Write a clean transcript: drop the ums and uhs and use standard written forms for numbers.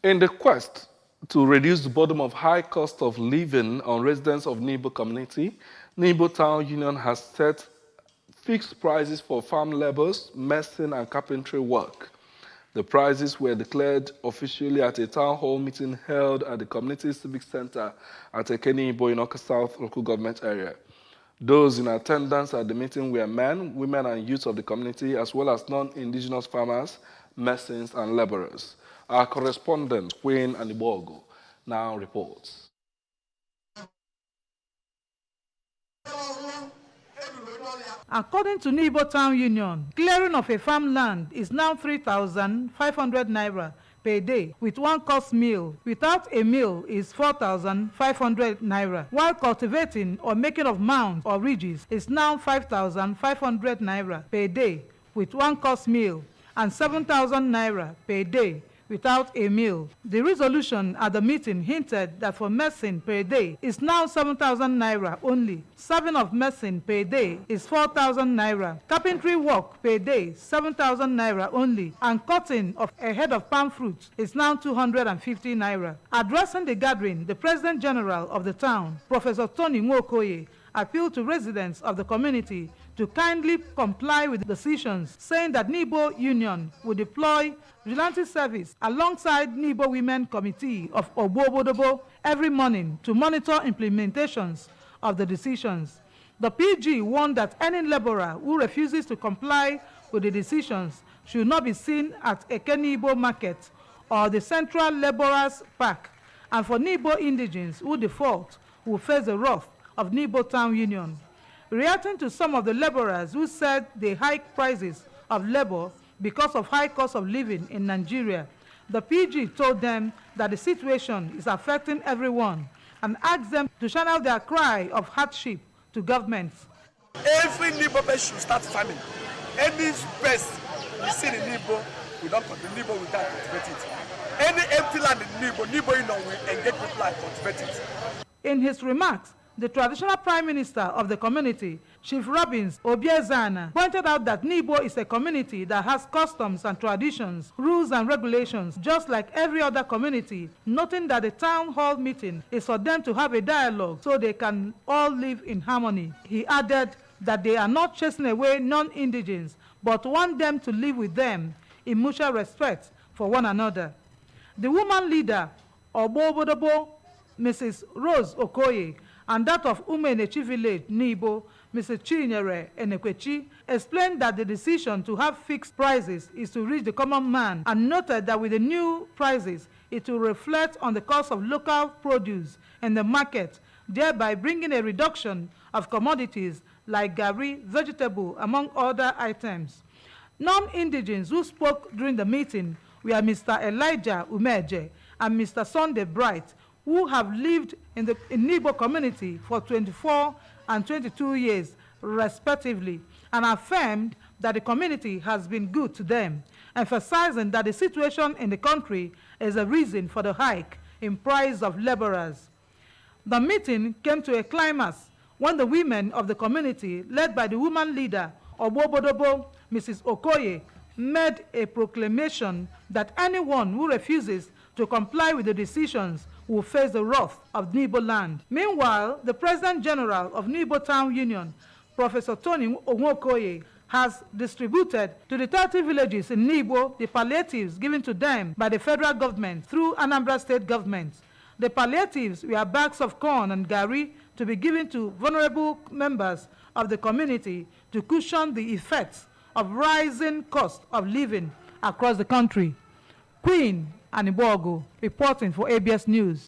In the quest to reduce the burden of high cost of living on residents of Nibo community, Nibo Town Union has set fixed prices for farm labors, medicine, and carpentry work. The prices were declared officially at a town hall meeting held at the Community Civic Center at Ekenibo in Oka South local government area. Those in attendance at the meeting were men, women, and youth of the community, as well as non-indigenous farmers, masons, and laborers. Our correspondent, Queen Nibo, now reports. According to Nibo Town Union, clearing of a farmland is now 3,500 naira per day with one course meal. Without a meal is 4,500 naira, while cultivating or making of mounds or ridges is now 5,500 naira per day with one course meal and 7,000 naira per day without a meal. The resolution at the meeting hinted that for medicine per day is now 7,000 naira only. Serving of medicine per day is 4,000 naira. Carpentry work per day 7,000 naira only, and cutting of a head of palm fruit is now 250 naira. Addressing the gathering, the President General of the town, Professor Tony Nwokoye, appealed to residents of the community to kindly comply with the decisions, saying that Nibo Union will deploy vigilante service alongside Nibo Women Committee of Obobodobo every morning to monitor implementations of the decisions. The PG warned that any laborer who refuses to comply with the decisions should not be seen at Ekenibo Market or the Central Laborers Park, and for Nibo indigents who default will face the wrath of Nibo Town Union. Reacting to some of the laborers who said they hike prices of labor because of high cost of living in Nigeria, the PG told them that the situation is affecting everyone and asked them to channel their cry of hardship to governments. Every Nibo person should start farming. Any space you see in Nibo, we don't cultivate. Nibo will not cultivate it. Any empty land in Nibo, will engage people and cultivate it. In his remarks, the traditional prime minister of the community, Chief Robbins Obiezana, pointed out that Nibo is a community that has customs and traditions, rules and regulations, just like every other community, noting that the town hall meeting is for them to have a dialogue so they can all live in harmony. He added that they are not chasing away non-indigents, but want them to live with them in mutual respect for one another. The woman leader, Obobodobo, Mrs. Rose Okoye, and that of Umenechi Village, Nibo, Mrs. Chinyere Enekwechi, explained that the decision to have fixed prices is to reach the common man, and noted that with the new prices, it will reflect on the cost of local produce in the market, thereby bringing a reduction of commodities like gari, vegetable, among other items. Non-indigents who spoke during the meeting were Mr. Elijah Umeje and Mr. Sunday Bright, who have lived in the Nibo community for 24 and 22 years, respectively, and affirmed that the community has been good to them, emphasizing that the situation in the country is a reason for the hike in price of laborers. The meeting came to a climax when the women of the community, led by the woman leader, Obobodobo, Mrs. Okoye, made a proclamation that anyone who refuses to comply with the decisions will face the wrath of Nibo land. Meanwhile, the President General of Nibo Town Union, Professor Tony Nwokoye, has distributed to the 30 villages in Nibo the palliatives given to them by the federal government through Anambra State government. The palliatives were bags of corn and gari to be given to vulnerable members of the community to cushion the effects of rising cost of living across the country. Queen Nibo reporting for ABS News.